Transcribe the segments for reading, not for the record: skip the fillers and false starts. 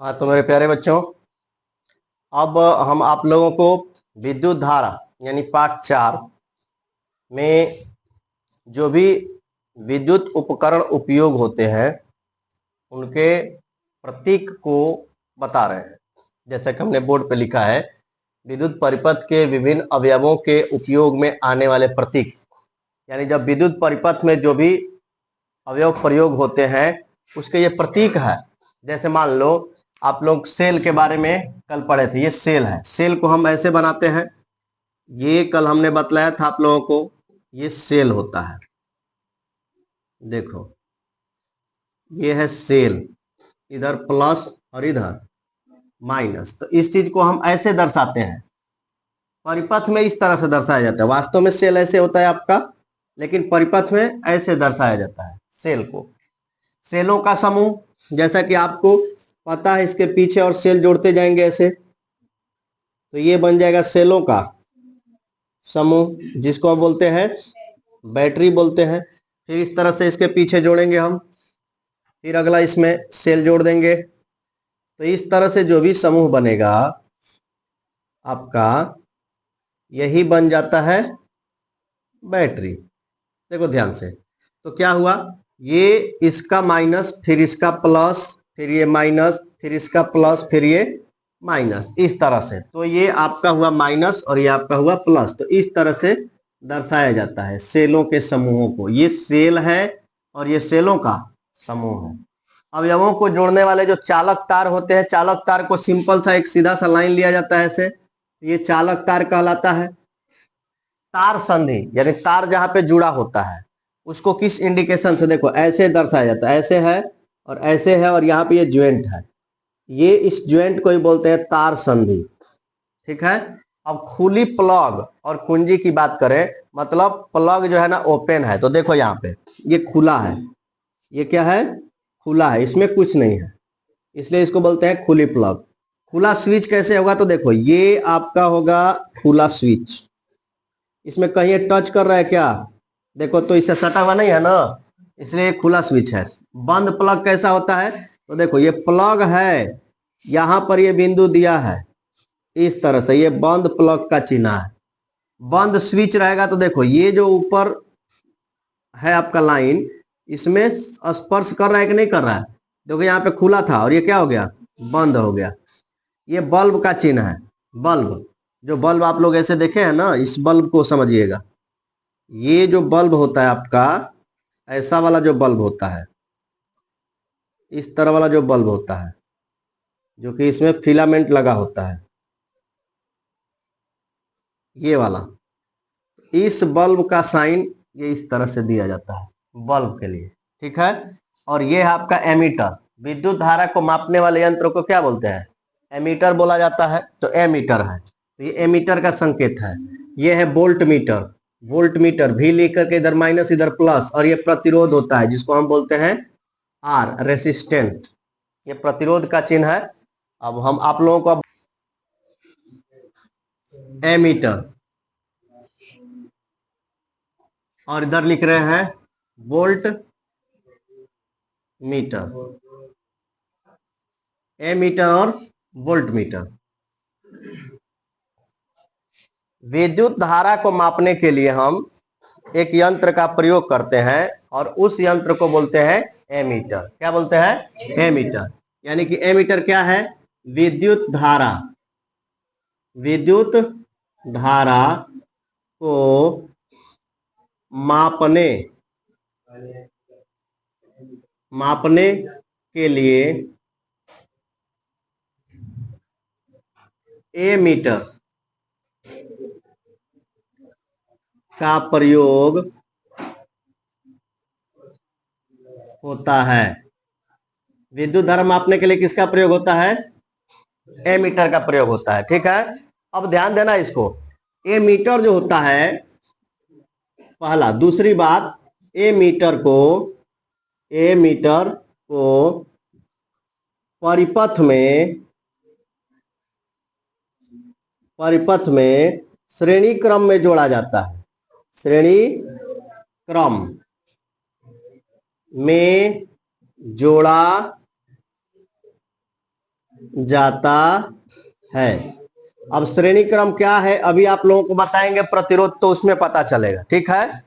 हाँ तो मेरे प्यारे बच्चों, अब हम आप लोगों को विद्युत धारा यानी पाठ 4 में जो भी विद्युत उपकरण उपयोग होते हैं उनके प्रतीक को बता रहे हैं। जैसा कि हमने बोर्ड पे लिखा है, विद्युत परिपथ के विभिन्न अवयवों के उपयोग में आने वाले प्रतीक, यानी जब विद्युत परिपथ में जो भी अवयव प्रयोग होते हैं उसके ये प्रतीक है। जैसे मान लो आप लोग सेल के बारे में कल पढ़े थे, ये सेल है। सेल को हम ऐसे बनाते हैं, ये कल हमने बतलाया था आप लोगों को, ये सेल होता है। देखो ये है सेल, इधर प्लस और इधर माइनस। तो इस चीज को हम ऐसे दर्शाते हैं, परिपथ में इस तरह से दर्शाया जाता है। वास्तव में सेल ऐसे होता है आपका, लेकिन परिपथ में ऐसे दर्शाया जाता है सेल को। सेलों का समूह, जैसा कि आपको पता है, इसके पीछे और सेल जोड़ते जाएंगे ऐसे, तो ये बन जाएगा सेलों का समूह, जिसको हम बोलते हैं बैटरी बोलते हैं। फिर इस तरह से इसके पीछे जोड़ेंगे हम, फिर अगला इसमें सेल जोड़ देंगे। तो इस तरह से जो भी समूह बनेगा आपका, यही बन जाता है बैटरी। देखो ध्यान से, तो क्या हुआ, ये इसका माइनस, फिर इसका प्लस, फिर ये माइनस, फिर इसका प्लस, फिर ये माइनस, इस तरह से। तो ये आपका हुआ माइनस और ये आपका हुआ प्लस। तो इस तरह से दर्शाया जाता है सेलों के समूहों को। ये सेल है और ये सेलों का समूह है। अवयवों को जोड़ने वाले जो चालक तार होते हैं, चालक तार को सिंपल सा एक सीधा सा लाइन लिया जाता है ऐसे, ये चालक तार कहलाता है। तार संधि यानी तार जहां पे जुड़ा होता है उसको किस इंडिकेशन से, देखो ऐसे दर्शाया जाता है, ऐसे है और ऐसे है और यहाँ पे ये ज्वाइंट है, ये इस ज्वाइंट को ही बोलते हैं तार संधि। ठीक है। अब खुली प्लग और कुंजी की बात करें, मतलब प्लग जो है ना ओपन है, तो देखो यहाँ पे ये खुला है, ये क्या है, खुला है, इसमें कुछ नहीं है, इसलिए इसको बोलते हैं खुली प्लग। खुला स्विच कैसे होगा, तो देखो ये आपका होगा खुला स्विच, इसमें कहीं ये टच कर रहा है क्या, देखो तो इससे सटा हुआ नहीं है ना, इसलिए खुला स्विच है। बंद प्लग कैसा होता है, तो देखो ये प्लग है, यहां पर ये बिंदु दिया है, इस तरह से ये बंद प्लग का चिन्ह है। बंद स्विच रहेगा तो देखो ये जो ऊपर है आपका लाइन, इसमें स्पर्श कर रहा है कि नहीं कर रहा है, देखो यहाँ पे खुला था और ये क्या हो गया, बंद हो गया। ये बल्ब का चिन्ह है, बल्ब, जो बल्ब आप लोग ऐसे देखे हैं ना, इस बल्ब को समझिएगा। ये जो बल्ब होता है आपका, ऐसा वाला जो बल्ब होता है, इस तरह वाला जो बल्ब होता है, जो कि इसमें फिलामेंट लगा होता है, ये वाला, इस बल्ब का साइन ये इस तरह से दिया जाता है बल्ब के लिए। ठीक है। और ये है आपका एमीटर, विद्युत धारा को मापने वाले यंत्र को क्या बोलते हैं, एमीटर बोला जाता है। तो एमीटर है, तो ये एमीटर का संकेत है। ये है वोल्ट मीटर, वोल्ट मीटर भी लेकर के इधर माइनस इधर प्लस, और ये प्रतिरोध होता है जिसको हम बोलते हैं आर, रेसिस्टेंट, ये प्रतिरोध का चिन्ह है। अब हम आप लोगों को एमीटर, और इधर लिख रहे हैं वोल्ट मीटर, एमीटर और वोल्ट मीटर। विद्युत धारा को मापने के लिए हम एक यंत्र का प्रयोग करते हैं और उस यंत्र को बोलते हैं एमीटर। क्या बोलते हैं, एमीटर। यानी कि एमीटर क्या है, विद्युत धारा, विद्युत धारा को मापने मापने के लिए एमीटर का प्रयोग होता है। विद्युत धारा मापने के लिए किसका प्रयोग होता है, एमीटर का प्रयोग होता है। ठीक है। अब ध्यान देना इसको, एमीटर जो होता है, पहला, दूसरी बात, एमीटर को परिपथ में श्रेणी क्रम में जोड़ा जाता है, श्रेणी क्रम में जोड़ा जाता है। अब श्रेणी क्रम क्या है अभी आप लोगों को बताएंगे, प्रतिरोध तो उसमें पता चलेगा, ठीक है।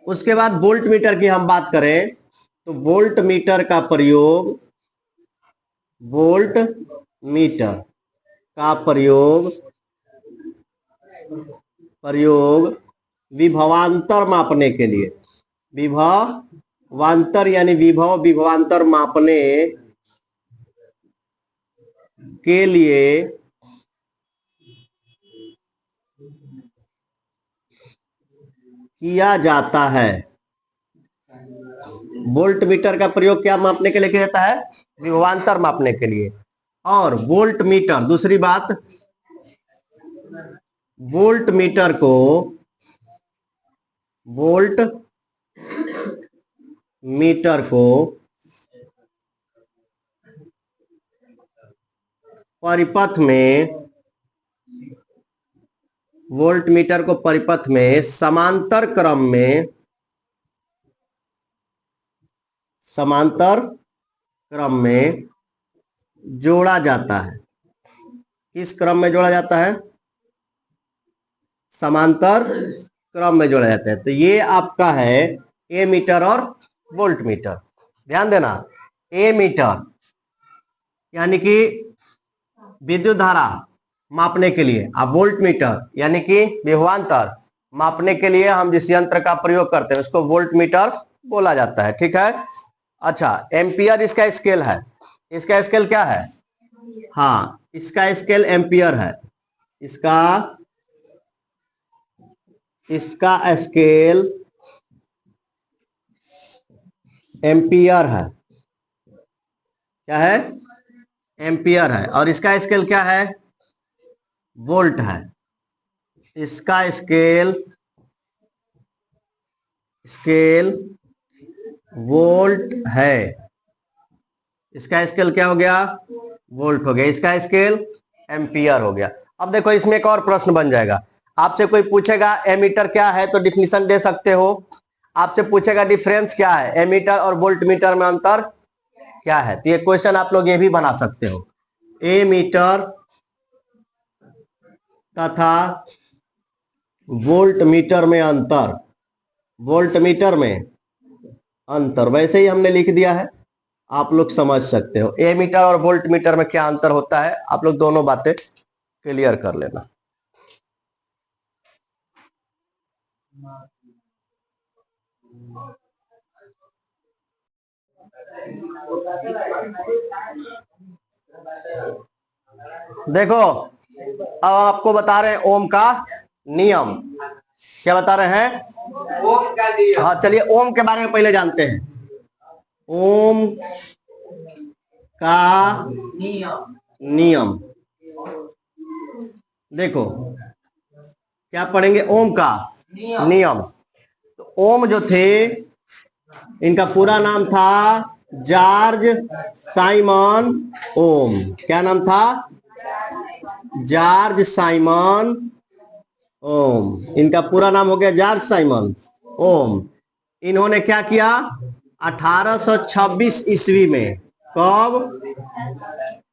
उसके बाद वोल्ट मीटर की हम बात करें तो वोल्ट मीटर का प्रयोग, वोल्ट मीटर का प्रयोग विभवांतर मापने के लिए, विभवांतर यानी विभव विभवांतर मापने के लिए किया जाता है। वोल्ट मीटर का प्रयोग क्या मापने के लिए किया जाता है? विभवांतर मापने के लिए। और वोल्ट मीटर, दूसरी बात, वोल्ट मीटर को, वोल्ट मीटर को परिपथ में, वोल्ट मीटर को परिपथ में समांतर क्रम में जोड़ा जाता है। किस क्रम में जोड़ा जाता है? समांतर क्रम में जोड़ा जाता है। तो ये आपका है ए मीटर और वोल्ट मीटर। ध्यान देना, ए मीटर यानी कि विद्युत धारा मापने के लिए, अब वोल्ट मीटर यानी कि विभवांतर मापने के लिए हम जिस यंत्र का प्रयोग करते हैं उसको वोल्ट मीटर बोला जाता है, ठीक है। अच्छा, एम्पियर इसका स्केल है। इसका स्केल क्या है? हाँ, इसका स्केल एम्पियर है। इसका स्केल एम्पियर है। क्या है? एम्पियर है। और इसका स्केल क्या है? वोल्ट है। इसका स्केल वोल्ट है। इसका स्केल क्या हो गया? वोल्ट हो गया। इसका स्केल एम्पियर हो गया। अब देखो इसमें एक और प्रश्न बन जाएगा। आपसे कोई पूछेगा एमीटर क्या है तो डिफिनीशन दे सकते हो। आपसे पूछेगा डिफरेंस क्या है, एमीटर और वोल्ट मीटर में अंतर क्या है, तो ये क्वेश्चन आप लोग ये भी बना सकते हो। एमीटर तथा वोल्ट मीटर में अंतर, वोल्ट मीटर में अंतर वैसे ही हमने लिख दिया है, आप लोग समझ सकते हो। ए मीटर और वोल्ट मीटर में क्या अंतर होता है, आप लोग दोनों बातें क्लियर कर लेना। देखो अब आपको बता रहे हैं ओम का नियम। क्या बता रहे हैं? ओम का नियम। हाँ, चलिए ओम के बारे में पहले जानते हैं। ओम का नियम देखो क्या पढ़ेंगे? ओम का नियम। तो ओम जो थे इनका पूरा नाम था जॉर्ज साइमन ओम। क्या नाम था? जॉर्ज साइमन ओम। इनका पूरा नाम हो गया जॉर्ज साइमन ओम। इन्होंने क्या किया? 1826 ईस्वी में। कब?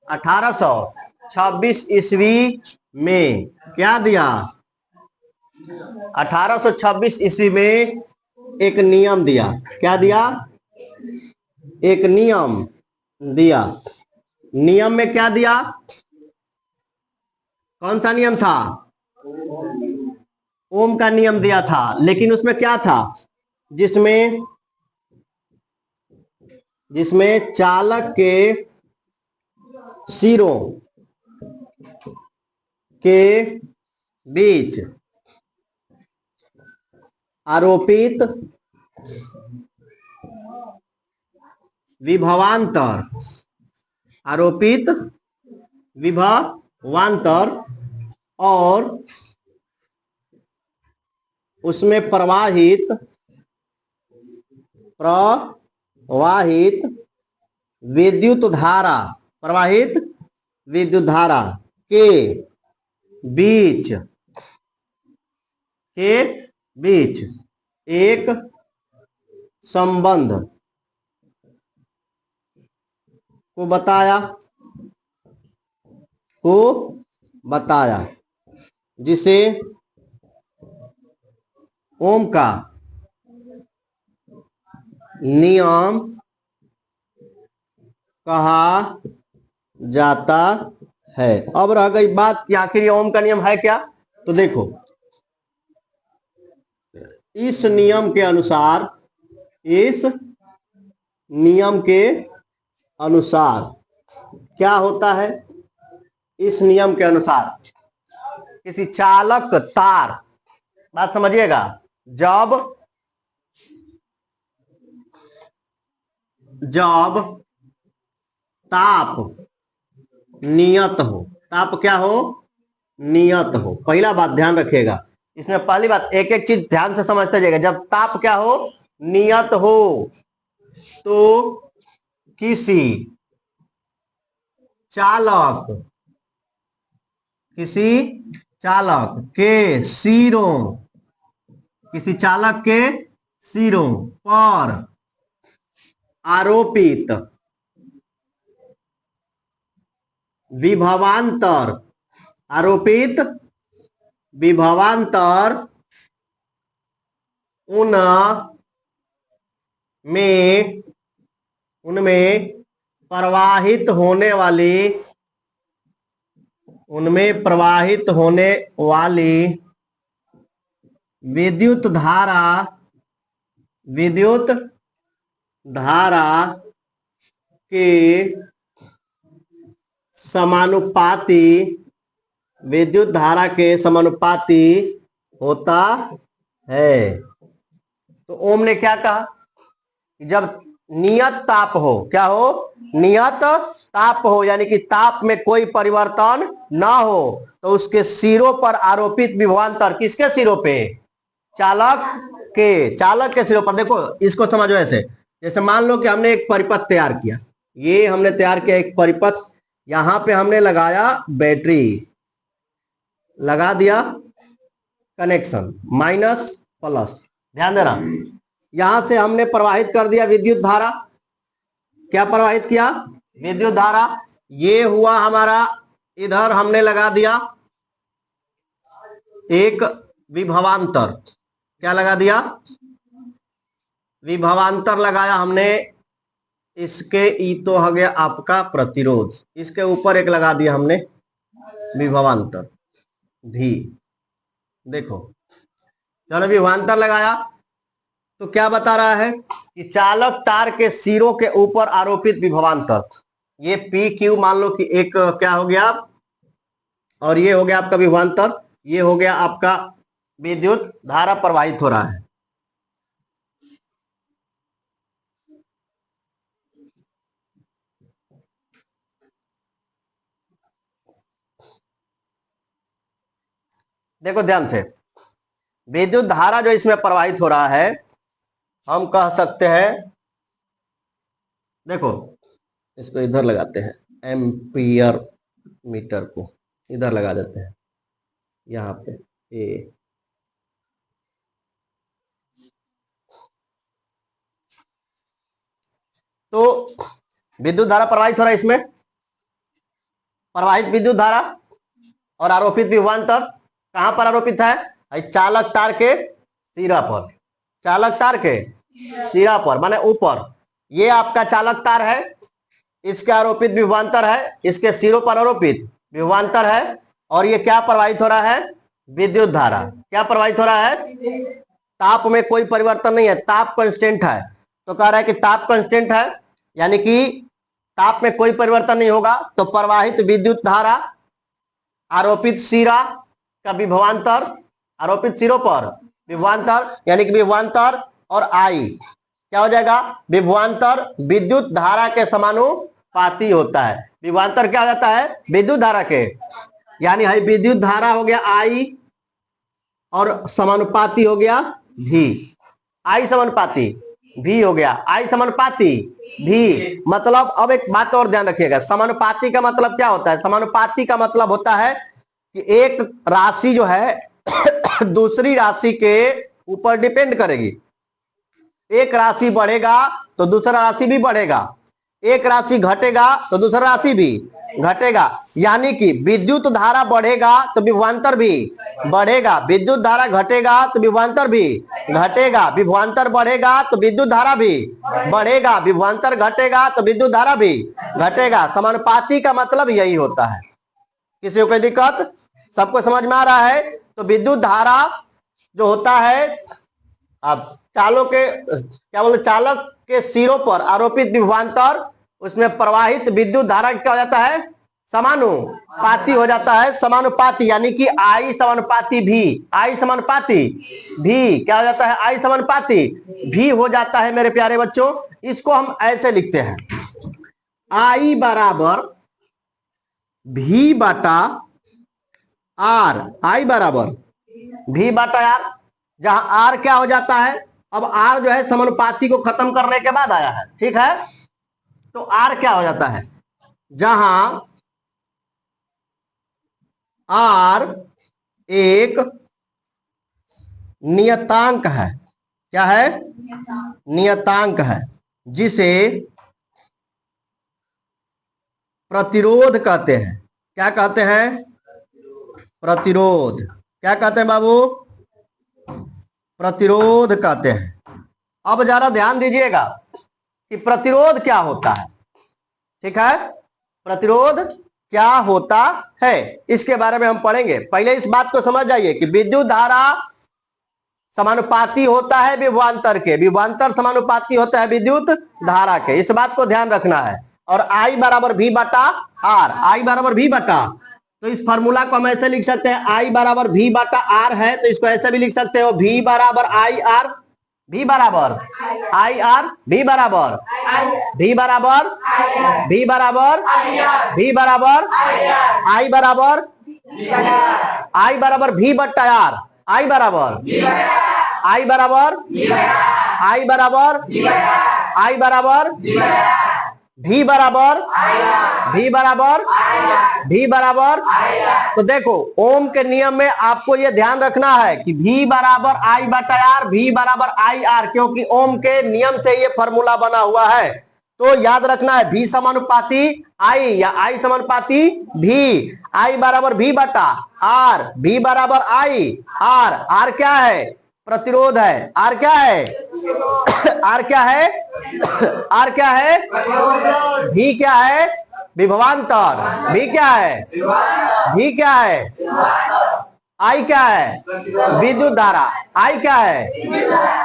1826 ईस्वी में क्या दिया? 1826 ईस्वी में एक नियम दिया। क्या दिया? एक नियम दिया। नियम में क्या दिया? कौन सा नियम था? ओम का नियम दिया था। लेकिन उसमें क्या था? जिसमें चालक के सिरों के बीच आरोपित विभवांतर, और उसमें प्रवाहित विद्युत धारा के बीच एक संबंध को बताया। को बताया, जिसे ओम का नियम कहा जाता है। अब रह गई बात कि आखिर ये ओम का नियम है क्या। तो देखो, इस नियम के अनुसार, इस नियम के अनुसार क्या होता है, इस नियम के अनुसार किसी चालक तार, बात समझिएगा, जब ताप नियत हो, ताप क्या हो, नियत हो। पहला बात ध्यान रखिएगा, इसमें पहली बात एक एक चीज ध्यान से समझते जाइएगा। जब ताप क्या हो, नियत हो, तो किसी चालक के सिरों, किसी चालक के सिरों पर आरोपित विभवांतर, उनमें प्रवाहित होने वाली विद्युत धारा के समानुपाती होता है। तो ओम ने क्या कहा कि जब नियत ताप हो, क्या हो, नियत ताप हो, यानी कि ताप में कोई परिवर्तन ना हो, तो उसके सिरों पर आरोपित विभवांतर, किसके सिरों पे, चालक के सिरों पर। देखो इसको समझो ऐसे, जैसे मान लो कि हमने एक परिपथ तैयार किया, ये हमने तैयार किया एक परिपथ, यहां पे हमने लगाया बैटरी, लगा दिया कनेक्शन माइनस प्लस, ध्यान देना, यहां से हमने प्रवाहित कर दिया विद्युत धारा। क्या प्रवाहित किया, विद्युत धारा। ये हुआ हमारा, इधर हमने लगा दिया एक विभवांतर, क्या लगा दिया, विभवांतर लगाया हमने, इसके ई तो हो गया आपका प्रतिरोध, इसके ऊपर एक लगा दिया हमने विभवांतर भी। देखो चलो विभवांतर लगाया, तो क्या बता रहा है कि चालक तार के सिरों के ऊपर आरोपित विभवांतर, ये पी क्यू मान लो कि एक क्या हो गया, और ये हो गया आपका विभवांतर, ये हो गया आपका विद्युत धारा प्रवाहित हो रहा है। देखो ध्यान से, विद्युत धारा जो इसमें प्रवाहित हो रहा है, हम कह सकते हैं, देखो इसको इधर लगाते हैं, एम्पियर मीटर को इधर लगा देते हैं, यहाँ पे ए, तो विद्युत धारा प्रवाहित हो रहा है, इसमें प्रवाहित विद्युत धारा और आरोपित विभवांतर कहां पर आरोपित है, चालक तार के सिरा पर, चालक तार के सिरा पर माने ऊपर, ये आपका चालक तार है, इसके आरोपित विभवांतर है, इसके सिरों पर आरोपित विभवांतर है, और ये क्या प्रवाहित हो रहा है, विद्युत धारा। क्या प्रवाहित हो रहा है, ताप में कोई परिवर्तन नहीं है, ताप कांस्टेंट है। तो कह रहा है कि ताप कांस्टेंट है, यानी कि ताप में कोई परिवर्तन नहीं होगा, तो प्रवाहित विद्युत धारा आरोपित सिरा का विभवांतर, आरोपित सिरों पर विभवांतर, यानी कि विभवांतर और आई क्या हो जाएगा, विभवांतर विद्युत धारा के समानुपाती होता है। विभवांतर क्या हो जाता है, विद्युत धारा के, यानी विद्युत धारा हो गया आई और समानुपाती हो गया भी, आई समानुपाती भी हो गया, आई समानुपाती भी। मतलब अब एक बात और ध्यान रखिएगा, समानुपाती का मतलब क्या होता है, समानुपाती का मतलब होता है कि एक राशि जो है दूसरी राशि के ऊपर डिपेंड करेगी, एक राशि बढ़ेगा तो दूसरा राशि भी बढ़ेगा, एक राशि घटेगा तो दूसरा राशि भी घटेगा, यानी कि विद्युत धारा बढ़ेगा तो विभवांतर भी बढ़ेगा, विद्युत धारा घटेगा तो विभवांतर भी घटेगा, विभवांतर बढ़ेगा तो विद्युत धारा भी बढ़ेगा, विभवांतर घटेगा तो विद्युत धारा भी घटेगा। समानुपाती का मतलब यही होता है। किसी को कोई दिक्कत? सबको समझ में आ रहा है? तो विद्युत धारा जो होता है, अब चालक के क्या बोले, चालक के सिरों पर आरोपित विभवांतर, उसमें प्रवाहित विद्युत धारा क्या हो जाता है? समानुपाती हो जाता है। समानुपाती यानी कि आई समानुपाती भी, आई समानुपाती भी क्या हो जाता है? आई समानुपाती भी हो जाता है मेरे प्यारे बच्चों। इसको हम ऐसे लिखते हैं, आई बराबर भी बटा आर, आई बराबर भी बटा आर, जहां आर क्या हो जाता है? अब आर जो है समानुपाती को खत्म करने के बाद आया है, ठीक है? तो आर क्या हो जाता है? जहां आर एक नियतांक है, क्या है? नियतांक है, जिसे प्रतिरोध कहते हैं। क्या कहते हैं? प्रतिरोध। क्या कहते हैं बाबू? प्रतिरोध कहते हैं। अब जरा ध्यान दीजिएगा कि प्रतिरोध क्या होता है, ठीक है? प्रतिरोध क्या होता है, इसके बारे में हम पढ़ेंगे। पहले इस बात को समझ जाइए कि विद्युत धारा समानुपाती होता है विभवांतर के, विभवांतर समानुपाती होता है विद्युत धारा के, इस बात को ध्यान रखना है। और आई बराबर भी बटा आर, आई बराबर भी बटा, तो इस फॉर्मूला को हम ऐसे लिख सकते हैं, आई बराबर भी बटा आर है तो इसको ऐसे भी लिख सकते हो, भी बराबर आई आर, भी बराबर आई आर, भी बराबर भी बराबर भी बराबर भी बराबर आई बराबर भी बट्टा आर, आई बराबर आई बराबर आई बराबर आई बराबर भी बराबर भी बराबर भी बराबर। तो देखो ओम के नियम में आपको यह ध्यान रखना है कि भी बराबर आई बटा आर, भी बराबर आई आर, क्योंकि ओम के नियम से ये फॉर्मूला बना हुआ है। तो याद रखना है भी समानुपाती आई या आई समानुपाती भी, आई बराबर भी बटा आर, भी बराबर आई आर। आर क्या है? प्रतिरोध है। आर क्या है? आर क्या है? आर क्या है? भी क्या है? विभवांतर। भी क्या है? भी क्या है? आई क्या है? विद्युत धारा। आई क्या है?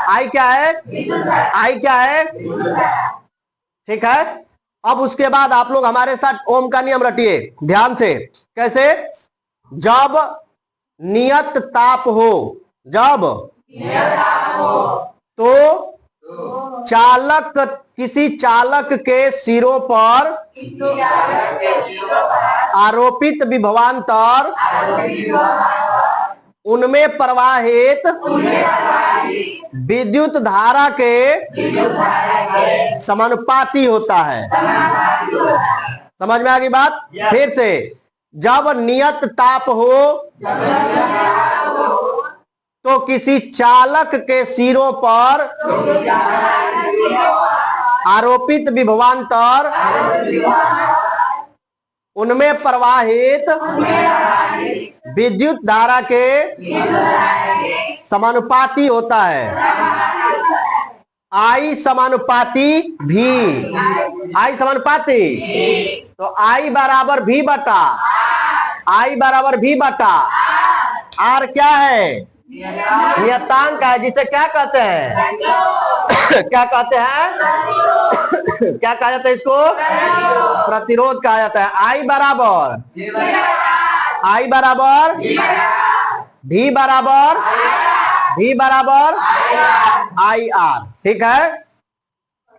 आई क्या है? आई क्या है? ठीक है। अब उसके बाद आप लोग हमारे साथ ओम का नियम रटिए ध्यान से। कैसे? जब नियत ताप हो, जब तो चालक, किसी चालक के सिरों पर आरोपित विभवांतर उनमें प्रवाहित विद्युत धारा के समानुपाती होता है। समझ में आ गई बात? फिर से, जब नियत ताप हो तो किसी चालक के सिरों पर आरोपित विभवांतर उनमें प्रवाहित विद्युत धारा के समानुपाती होता है। आई समानुपाती भी, आई समानुपाती, तो आई बराबर भी बटा, आई बराबर भी बटा आर क्या है? नियतांक है, जिसे क्या कहते हैं? क्या कहते हैं? क्या कहा जाता है इसको? प्रतिरोध कहा जाता है। आई बराबर आई बराबर भी बराबर भी बराबर आई आर। ठीक है,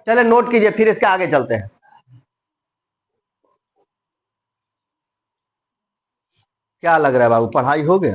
चले नोट कीजिए, फिर इसके आगे चलते हैं। क्या लग रहा है बाबू, पढ़ाई हो गया?